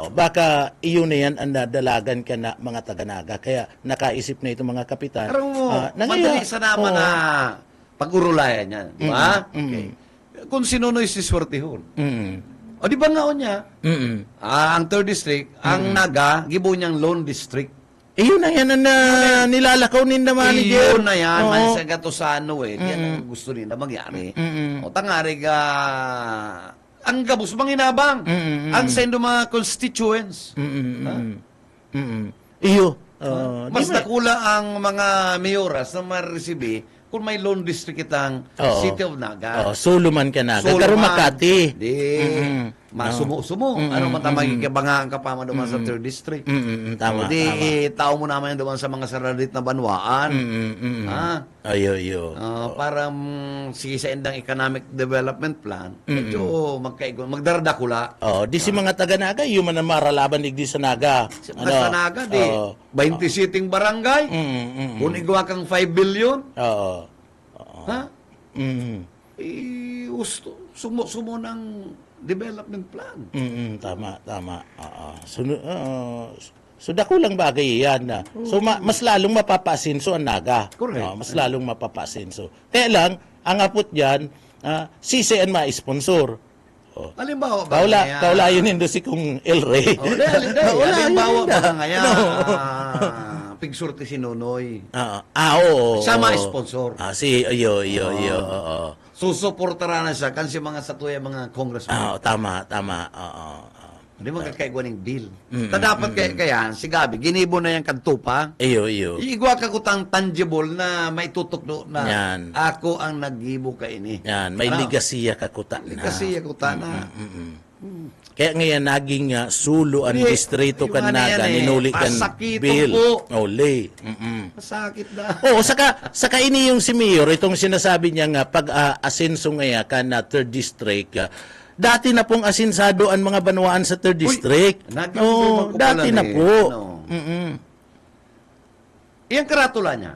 Baka iyon na yan ang nadalagan ka na mga taga-naga. Kaya nakaisip na itong mga kapitan. Pero madali sa naman na pag-urulayan yan. Diba? Okay. Kung sinunoy si Swertehon. O di ba nga o niya? Ang 3rd district, ang naga, gibo niyang lone district. Iyon na yan na nilalakaw ninda manager. Iyon na yan. Manisa ka to sa yan ang gusto ninda mangyari. O tangari ka, ang gabos manginabang. Ang sendo mga constituents. Iyo. Mas nakula ang mga mayoras na maresibi kung may lone district itang City of Naga. Suluman ka Naga. Pero Makati. Masumo-sumo. Ano man tamang ikabangaan ka pa duman sa 3rd district. Tama. Tao mo naman duman sa mga saralit na banwaan. Ayo. Parang sige sa endang economic development plan, medyo magdaradakula. Di si mga taga-Naga, yung man maralaban digdi sa Naga. Sa Naga, 20 sitting barangay. Kung igawa kang 5 billion. Sumo ng development plan. Tama. So dako lang bagay yan na. So mas lalong mapapasinso ang Naga. Correct. Mas lalong mapapasinso. Kaya lang ang apot diyan, CCN ma-sponsor. Halimbawa ba? Kaula yun si kung El Rey. Halimbawa ba nga yan? pigsurti si Nonoy. Oo. Sama sponsor. Iyo, oo. Susuportara na siya kan si mga satuya mga congressman. Tama. Di mo kakaigwa ng bill. Dapat kaya, si Gabi, ginibo na yung kantupa. Iyo. Igwa ka kutang tangible na may tutok do na Yan. ako ang naggibo ka ini. Yan, may ligasiya kakuta na. Ligasiya kuta na. Kaya ngayon naging sulo ang distrito kan naga, ninuli kan Pasakito bill. po. Ole. Masakit na. Oo, saka ini yung si Mayor, itong sinasabi niya nga, pag-asenso ngayon ka na 3rd District, dati na pong asinsado ang mga banwaan sa 3rd District. naging Dati na po. Iyang karatula niya,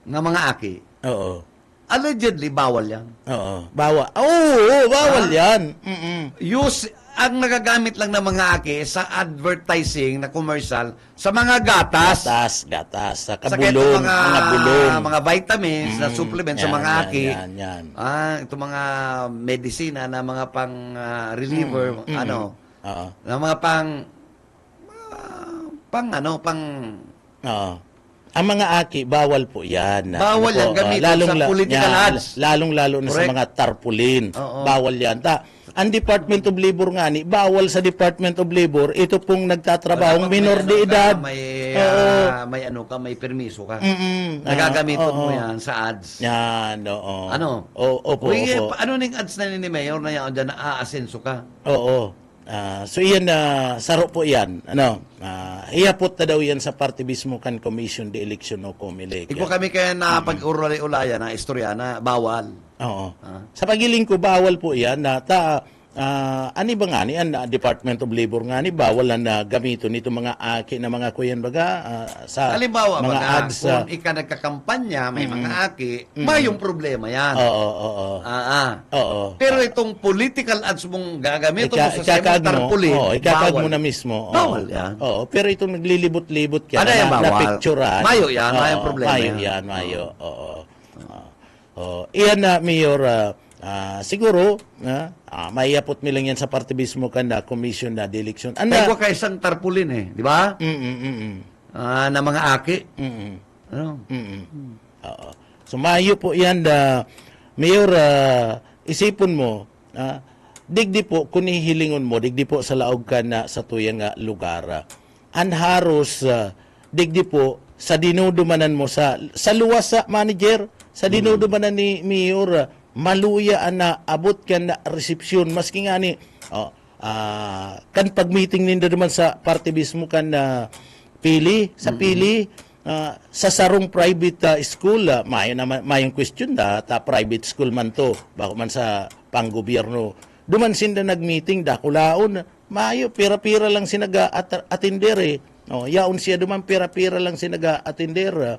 nga mga aki, Oo. allegedly, bawal yan. Oo. Bawal yan. Ang nagagamit lang ng mga aki sa advertising na commercial sa mga gatas. Gatas. Sa Sa kabulon, mga bulon. mga vitamins na supplement sa Yan, mga aki. Yan. Ito mga medisina na mga pang reliever, Oo. na mga pang Oo. Ang mga aki, bawal po yan. Bawal yan, gamitin sa political ads. Lalong-lalo na sa Correct. mga tarpaulin. Oo. Bawal yan. Ang Department of Labor nga ni, bawal sa Department of Labor, ito pong nagtatrabahong minor de edad. May permiso ka. Nagagamitin mo yan sa ads. Yan, oo. Opo. Opo. Ano ning ads na ni Mayor na yan dyan na aasenso ka? Oo. So iyan saro po yan. Iyapot na daw yan sa party mismo kan Commission de Election o COMELEC. Iko kami kaya na pag-ulaya na istorya na bawal. Oo. Sa pagiling ko, bawal po yan na ani ba nga ni, ang Department of Labor nga ni, bawal na gamiton nito mga aki na mga kuyan baga sa Halimbawa, mga baga, ads. kung ika nagkakampanya, may mga aki, may yung problema yan. Oo. Pero itong political ads mong gagamit mo sa tarpaulin, ikakag mo na mismo. Bawal yan. Oo, pero itong naglilibot-libot ka Ano yan, na bawal? picturean. Mayo yan, mayong problema Mayo yan. yan, mayo. Oo. Iyan na, Mayor, siguro, maiapot mi lang yan sa party mismo kan na Commission na de Election. Kaya ko kayo isang tarpaulin di ba? Na mga aki. Oo. So, mayo po yan, Mayor, isipon mo, digdi po, kung hihilingon mo, digdi po sa laog ka na sa tuyang lugar. Anharos, digdi po, sa dinudumanan mo, sa luwas sa manager, sa dinudumanan ni Mayor, maluya na abot ka na resepsyon, maski nga ni, kan pag-meeting ninda naman sa party mismo kan pili, sa pili, sa sarong private school, mayong question private school man to, bako man sa panggobyerno. Duman sinda nag-meeting, dakulaon, mayo, pira-pira lang sinaga-atender yaon siya duman, pira-pira lang sinaga-atender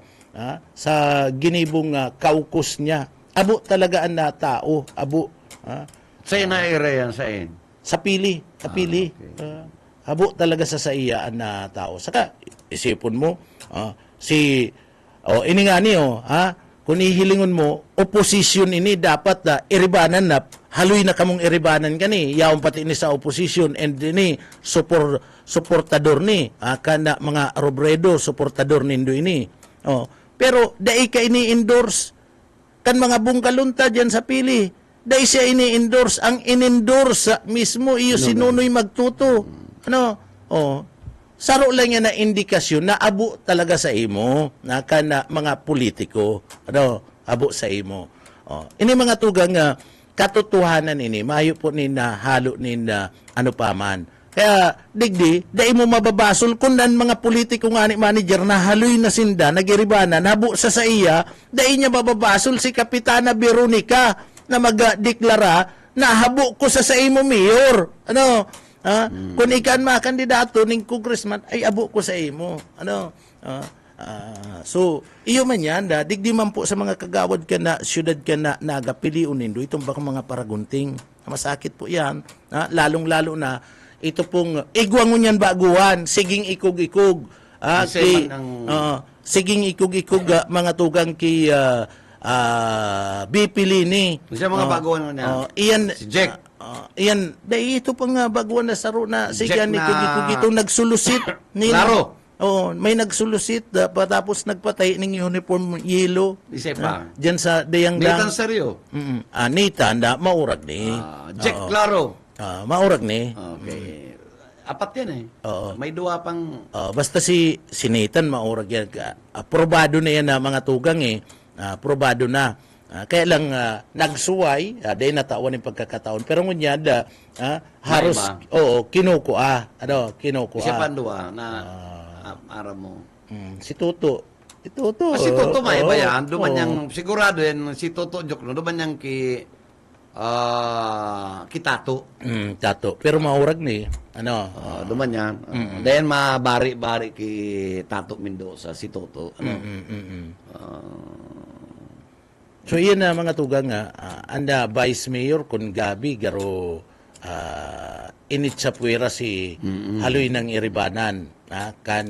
sa ginibong kaukus niya. Abo talaga ang tao, abo. Sa ina area yan, sa in? Sa pili. Okay. Abo talaga sa iya na tao. Saka, isipon mo, ini nga niyo, kung ihilingon mo, opposition ini dapat iribanan na, haloy na kamong iribanan kani, yaon pati ini sa opposition, and ini, supportador ni, kana mga Robredo, supportador nindo ini. Pero, dai ka ini-endorse, kan mga bungkalunta dyan sa pili, dahil siya ini-endorse, ang in-endorse mismo iyo si Nunoy Magtuto. Saro lang yan na indikasyon na abo talaga sa imo, na kana mga politiko, abo sa imo. Ini mga tugang katotohanan ini, mayo po ni na halo ni na paman. Kaya, digdi, dahil mo mababasol kung nan mga politiko nga ni manager na haloy na sinda, nagiribanan, nabo sa iya, dahil niya mababasol si Kapitana Veronica na magdeklara na habo ko sa imo, Mayor. Kung ikan makandidato ning congressman, ay abo ko sa imo. So, iyo man yan, digdi man po sa mga kagawad ka na, syudad ka na nagapiliun nindo, itong baka mga paragunting. Masakit po yan. Lalong-lalo na, ito pong igwangon yan baguhan, siging ikog-ikog. Siging ikog-ikog mga tugang ki BP Lini. Siya mga baguhan na. Iyan, si Jack. Iyan, dahil ito pang baguhan na saro na sigan Jack ikog-ikog itong nagsulusit. Klaro. Oh, may nagsulusit tapos nagpatay ng uniform yellow. Isa pa. Diyan sa Dayang Nathan Seryo. Anita na maurag ni. Jack Claro. Maurag ni. Okay. Apat yan eh. Oo. May dua pang... Basta si Nathan maurag yan. Probado na yan na mga tugang eh. Probado na. Kaya lang nagsuway, dahil natawan yung pagkakataon. Pero ngunyad, haros, kinukuha. Kinukuha. Isa pa dua na ara mo. Si Toto. Si Toto. Si Toto may iba yan. Duman niyang, sigurado yan, si Toto Jok, no? Duman niyang Tato. Tato. Pero maurag ni. Duman yan. Then mabari-bari ki Tato Mendoza, si Toto. So yan na mga tugang anda Vice Mayor kun Gabi garo initsapwera si haloy ng iribanan kan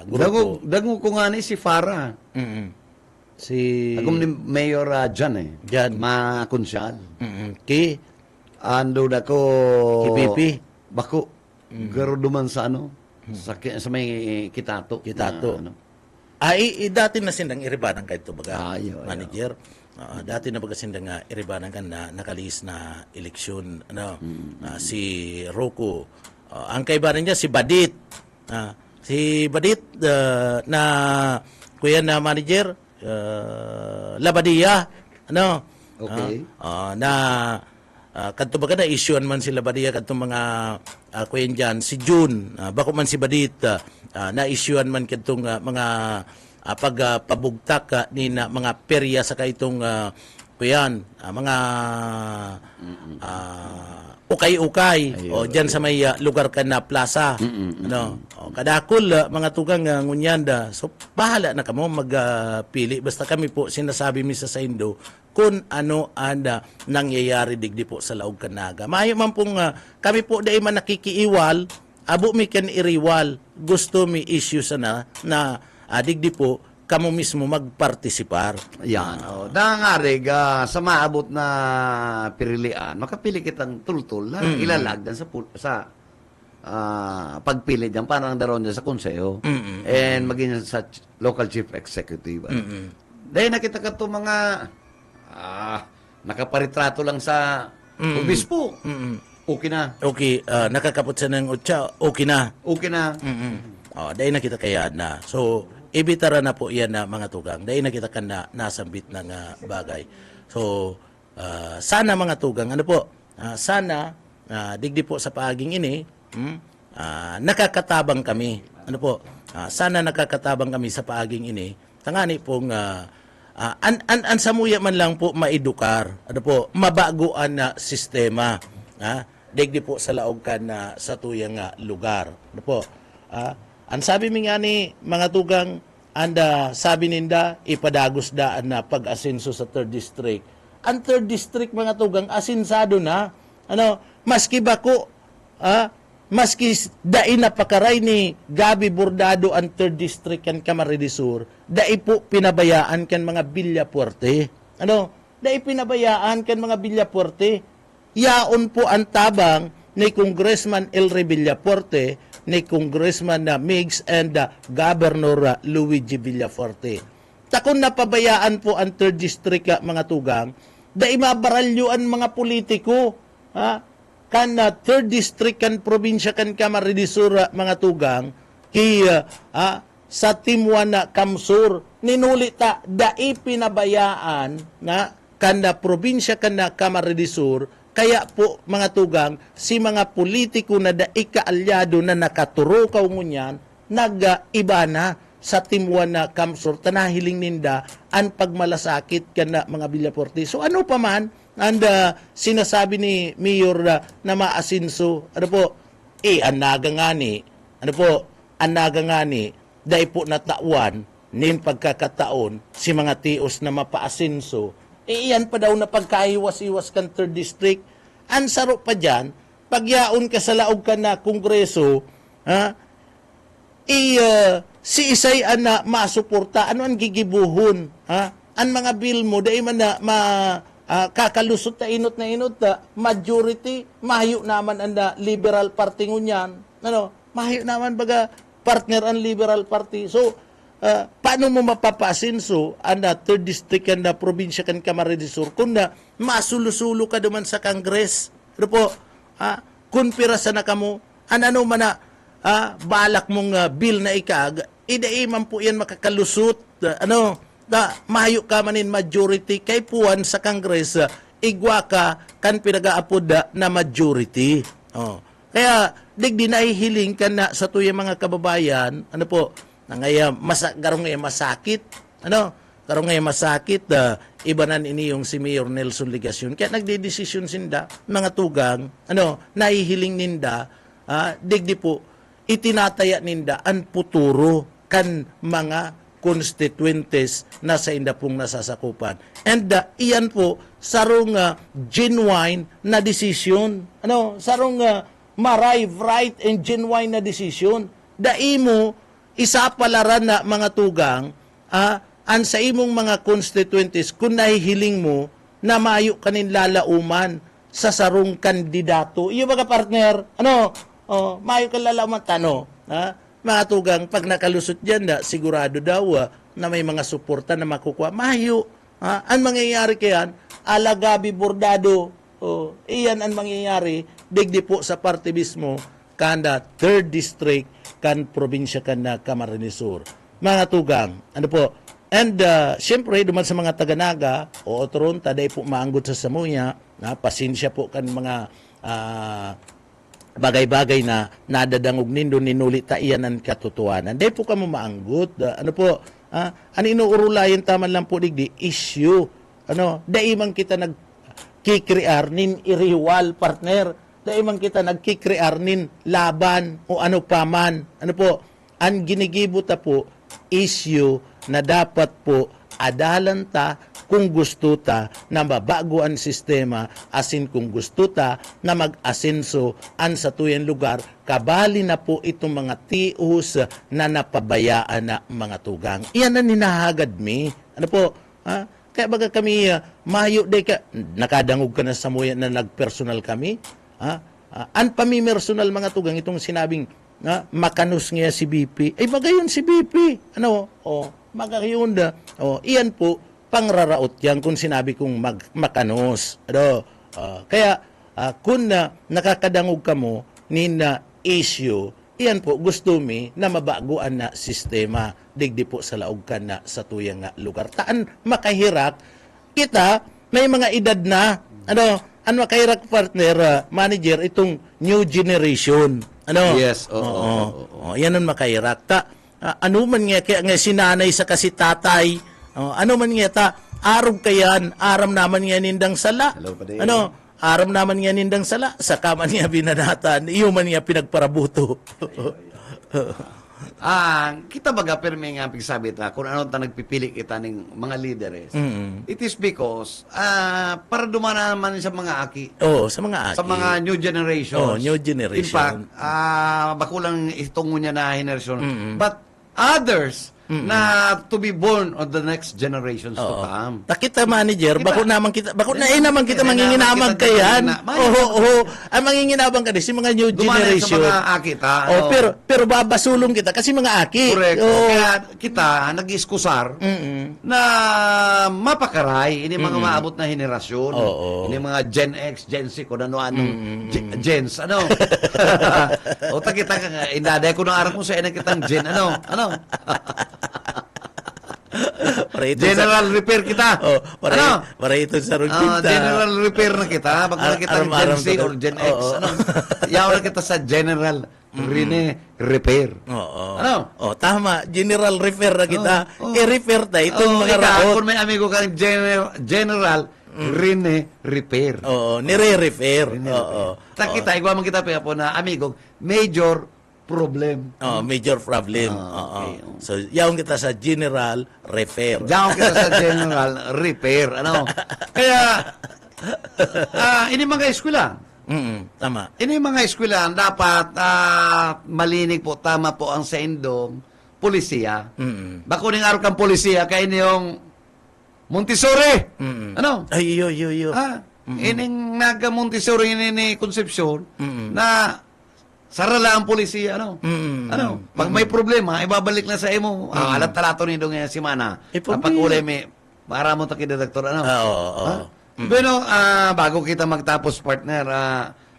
grupo. Dago ko nga ni si Farah. Si Agum ni Mayor Jan eh. Jan. Makonsyal. Ki Ando da ko Pipi. Bako. Garo duman sa sa may Kitato. Dati na sindang iribanan kahit ito baga manager. Ayo. Dati na baga sindang iribanan kan na nakalis na eleksyon si Rocco. Ang kaibaran niya si Badit. Si Badit na kuya na manager Labadia. Okay. Na kadto baga na issuean man si Labadia kadto mga kuya diyan si June bako man si Badit na issuean man kadtong mga pagpabugtak ni na mga perya sa kaitong kuyan mga ukay-ukay o diyan sa may lugar kan na plaza kadakol mga tugang ngunyanda so bahala na kamo magpili basta kami po sinasabi mi sa Indo kung ano anda nangyayari digdi po sa laog kanaga maayo man pong kami po dai man nakikiiwal abo mi kan iriwal gusto mi issue sana na digdi po kamo mismo magpartisipar. Yan. Dangarig, sa maabot na pirilian, makapili kitang tultul na ilalagdan sa pagpili dyan, parang daron dyan sa konseho. And maging sa local chief executive. Dahil nakita ka ito mga nakaparitrato lang sa obispo. Okay na. Okay, nakakapot sa ng utsa, okay na. Okay na. Dahil nakita kaya na. So, ibitara na po yan na mga tugang. Dahil nakita ka na nasambit ng bagay. So, sana mga tugang, ano po, sana, digdi po sa paaging ini, nakakatabang kami. Ano po, sana nakakatabang kami sa paaging ini. Tangani pong, an samuya man lang po maedukar. Ano po, mabaguan na sistema. Digdi po sa laog ka na sa tuyang lugar. Ano po, ang sabi mi nga ni mga tugang, anda sabi ninda, ipadagos daan na pag-asenso sa 3rd District. Ang 3rd District, mga tugang, asinsado na. Maski bako, maski dain na pakaray ni Gabi Bordado ang 3rd District kan Camarines Sur, dai po pinabayaan kan mga Villapuerte. Dai pinabayaan kan mga Villapuerte. Yaon po ang tabang ni Congressman Elry Villapuerte, ni Congressman Migs and Governor Luigi Villafuerte. Takon napabayaan po ang 3rd District mga tugang, dai mabaralyuan mga politiko, kan 3rd District kan probinsya kan Camarines Sur mga tugang, sa Timuana Kamsur, ninulita dai pinabayaan na kan probinsya kan Camarines Sur. Kaya po, mga tugang, si mga politiko na daika-alyado na nakaturo kaw ngunyan, nag-iba na sa Timuan na Kamsur, tanahiling ninda, ang pagmalasakit ka na mga Villapuerte. So ano pa man, and sinasabi ni Mayor na maasinso, anaga nga ni, dahil po natawan, nin pagkakataon, si mga tios na mapaasinso, iyan pa daw na pagkaiwas-iwas kan 3rd District. Ang saro pa dyan, pagyaon ka sa laog ka na kongreso, si isay na masuporta, ano ang gigibuhon? Ang mga bill mo, dahil man na kakalusot na inot majority, mahayo naman ang liberal party ngunyan. Mahayo naman baga, partner ang Liberal Party. So, paano mo mapapasinso ang third district kan na probinsya kan Camarines Sur kung na masulusulo ka duman sa Congress? Ano po? Kung pirasa na kamo, ano man na balak mong bill na ikag, idaiman po yan makakalusot. Mahayo ka manin majority kay puwan sa Congress, igwa ka kan pinag-aapod na majority. Kaya, digdi nahihiling ka na sa tuyang mga kababayan, ano po, garong ngayon masakit, garong ngayon masakit, ibanan ini yung si Mayor Nelson Ligacion. Kaya nagdidesisyon sinda, mga tugang, nahihiling ninda, digdi po, itinataya ninda ang puturo kan mga constituentes na sa inda pong nasasakupan. And iyan po, sarong genuine na decision. Sarong marive, right, and genuine na decision. Daimo, isa palaran na mga tugang, an sa imong mga constituentes, kung nahihiling mo na mayo kanin lalauman sa sarong kandidato. Iyo mga partner, mayo kan lalauman, mga tugang, pag nakalusot dyan na, sigurado daw na may mga suporta na makukuha. Mayo, ang mangyayari kayan, alagabi bordado, iyan ang mangyayari, digdi po sa parte mismo, kanda 3rd district, kan probinsya kan na Camarines Sur. Mga tugang, and siyempre, duman sa mga taganaga, o otron, taday po maanggot sa samuya, pasensya po kan mga bagay-bagay na nadadangog nindo ninulit ta iyan ang katotohanan. Dahil po kamo maanggot. Ano inuurulayan taman lang po digdi? Issue. Dahil man kita nagkikrear nin iriwal, partner. Dahil man kita nagkikrear nin laban o ano paman. Ang ginigibota po, issue na dapat po adalan ta kung gusto ta na mabago ang sistema, asin kung gusto ta na mag-asenso an sa tuyang lugar, kabali na po itong mga tius na napabayaan na mga tugang. Iyan na ninahagad mi. Kaya baga kami, mayo day ka, nakadangog ka na sa muya na nagpersonal kami. An pamimersonal mga tugang, itong sinabing, makanos nga si BP. Ay bagayon si BP. Magayon na. Iyan po, pangraraot yan kung sinabi kong makanos. Kaya kung nakakadangog ka mo ni na issue, iyan po gusto mi na mabaguan na sistema digdi po sa laog ka na sa tuyang lugar. Taan makahirak kita may mga edad na ano makahirak partner manager itong new generation. Yes. Yan ang makahirak. Ano man nga kaya nga sinanay sa kasi tatay. Ano man nga ta, arog kayan, aram naman nga nindang sala. Aram naman nga nindang sala, saka man nga binanatan, iyo man nga pinagparabuto. Kita baga pirmi nga pigsabi ta kung ano ta nagpipili kita ng mga leaders. It is because para dumana naman sa mga aki. Sa mga aki. Sa mga new generations. New generation. In fact, bakulang itong niya na generation. But others na to be born on the next generations to come. Kita manager, bako naman kita manginginamang kayan. Ang manginginamang ka si mga new generation. Sa mga aki ta. Pero babasulong kita kasi mga aki. Correct. Kaya kita nag-iskusar na mapakaray ini mga maabot na henerasyon. Ini mga Gen X, Gen Z o anong gens o ta kita indaday ko na arang ko sa ina kitang Gen General repair kita. Para ito sa rugpinta. General repair na kita. Baka na kita Gen Z or Gen X. Yaw na kita sa General repair. Tama. General repair na kita. I-repair na itong mga raot. Kung may amigo kang General repair. Nire-repair. Kita, igwa man kita po na amigo, major problem. Major problem. Okay. So, yaong kita sa general repair. Yaong kita sa general repair. Kaya, ini mga eskwela. Tama. Ini mga eskwela, dapat malinig po, tama po ang sendong polisiya. Bako ning araw kang polisiya, kaya yung Montessori. Ay, yo. Ining naga Montessori ini Concepcion na sarala ang polisiya, ano? Pag may problema, ibabalik na sa imo. Alat talato ni dong si Mana. Kapag ulay may, para mo taki Dr. ano? Oo. Pero, bago kita magtapos, partner,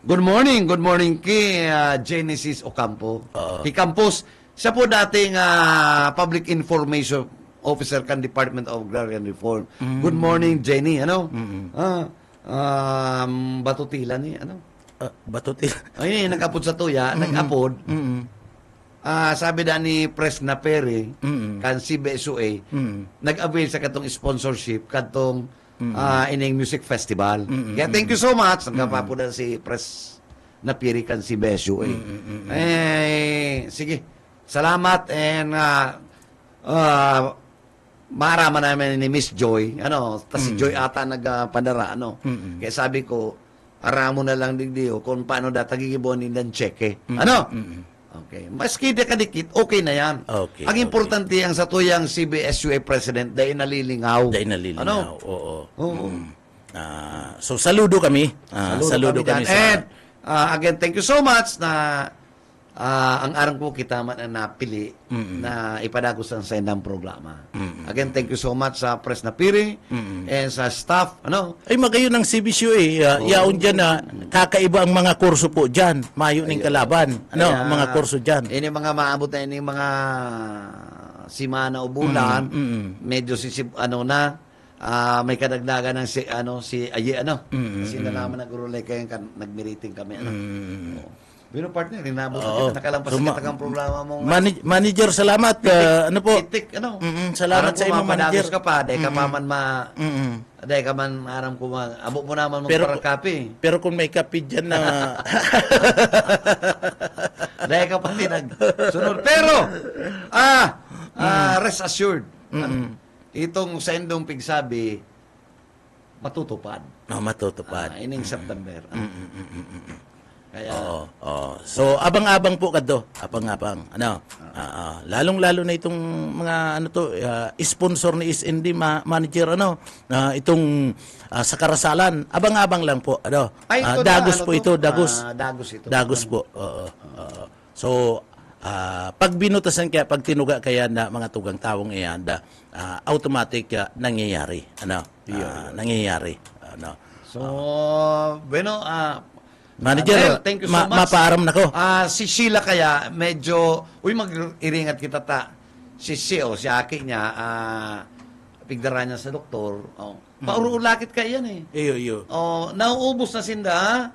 good morning kay Genesis Ocampo. Kay Campos, siya po dating Public Information Officer kan Department of Agrarian Reform. Good morning, Jenny, ano? Batutila ni, ano? Batutil. Ayun, nag-upload sa tuya, nag-upload. Sabi da ni Pres na Pere, kan CBSUA, nag-avail sa katong sponsorship, katong ining music festival. Kaya thank you so much. Nagkapapo na si Pres na Pere kan CBSUA. Sige, salamat and maarama namin ni Miss Joy. Si Joy ata nagpadara, Kaya sabi ko, aramo na lang digdiyo kung paano tagigibon ng cheque. Okay. Maski di kadikit, okay na yan. Okay, ang importante ang sa tuyang CBSUA President, dahil nalilingaw. Oo. So, saludo kami. Saludo kami sa... And, again, thank you so much na ang arang po kita man ang napili na ipadagos sa indang programa. Again, thank you so much sa Pres na Piri and sa staff. Ay, magayon ng CBSUA. Yaon dyan na kakaiba ang mga kurso po dyan. Mayo ning kalaban. Ang mga kurso dyan. Ini mga maabot na ini mga simana o bulan. Medyo may kadagdagan ng si Aye, Kasi na naman nag-urulay kayo, nagmiriting kami, Pero partner, inabot kita, nakalampas kita kang programa mong... Manager, salamat. Itik, salamat sa imong manager. Ka pa, dahil ka pa man dahil ka man, aram ko abo mo naman magparakapi. Pero kung may kape dyan na... dahil ka pati nagsunod. Pero, rest assured, itong sa indong pigsabi, matutupad. Matutupad. Ining September. Kaya, So, abang-abang po kadto. Abang-abang. Lalong-lalo na itong mga sponsor ni SND manager itong sa Karasalan. Abang-abang lang po. Dagos po ito, Dagos. Dagos po. So, pag binutasan kaya, pag tinuga kaya na mga tugang tawong iyan, automatic nangyayari. Nangyayari. So, bueno, Manager, thank you so much. Mapaaram na ko. Si Sheila kaya, medyo, mag-iringat kita Si Aki niya, pigdara niya sa doktor. Paurulakit ka yan Iyo. Nauubos na sinda.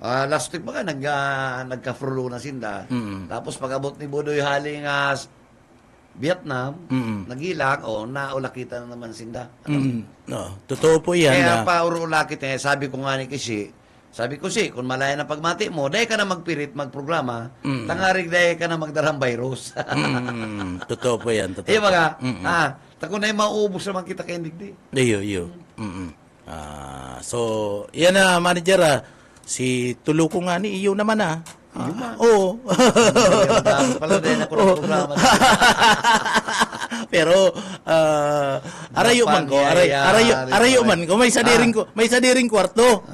Last week baka nagka-frulo na sinda. Tapos pag-abot ni Budoy haling Vietnam, nagilag, naulakita na naman sinda. Totoo po yan. Kaya paurulakit niya, sabi ko nga ni Kishi, kung malaya na pagmati mo, dahil ka na magpirit, magprograma, tangarig dahil ka na magdarang virus. Totoo po yan. Totoo. Tako na yung mauubos naman kita kay Digdi. Iyo. So, yan na, manager, si Tuluko nga ni iyo naman Oo. Pala dahil ako ng programa. Pero arayo man ko may sadiring kwarto.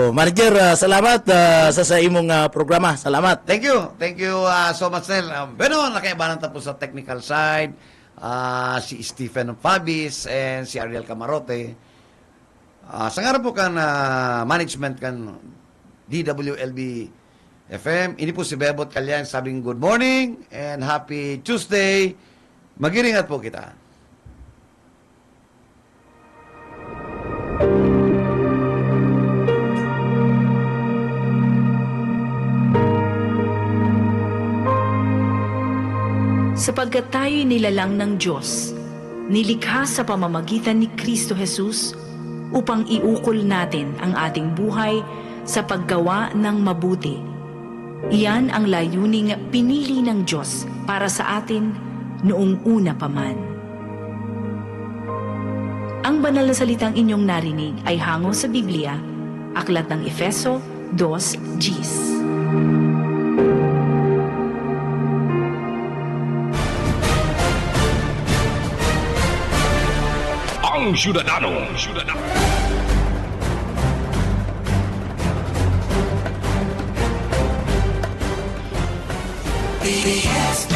Manager, salamat sa imong programa. Salamat. Thank you so much, Nel. Pero nakaibanan tapos sa technical side, si Stephen Fabis and si Ariel Camarote. Sa nga po kan management kan DWLB FM, ini po si Bebot Kalyan sabing good morning and happy Tuesday. Mag-iringat po kita. Sapagkat tayo'y nilalang ng Diyos, nilikha sa pamamagitan ni Kristo Jesus, upang iukol natin ang ating buhay sa paggawa ng mabuti. Iyan ang layuning pinili ng Diyos para sa atin noong una pa man. Ang banal na salitang inyong narinig ay hango sa Biblia, Aklat ng Efeso 2:10. Ang Syudadano. BBS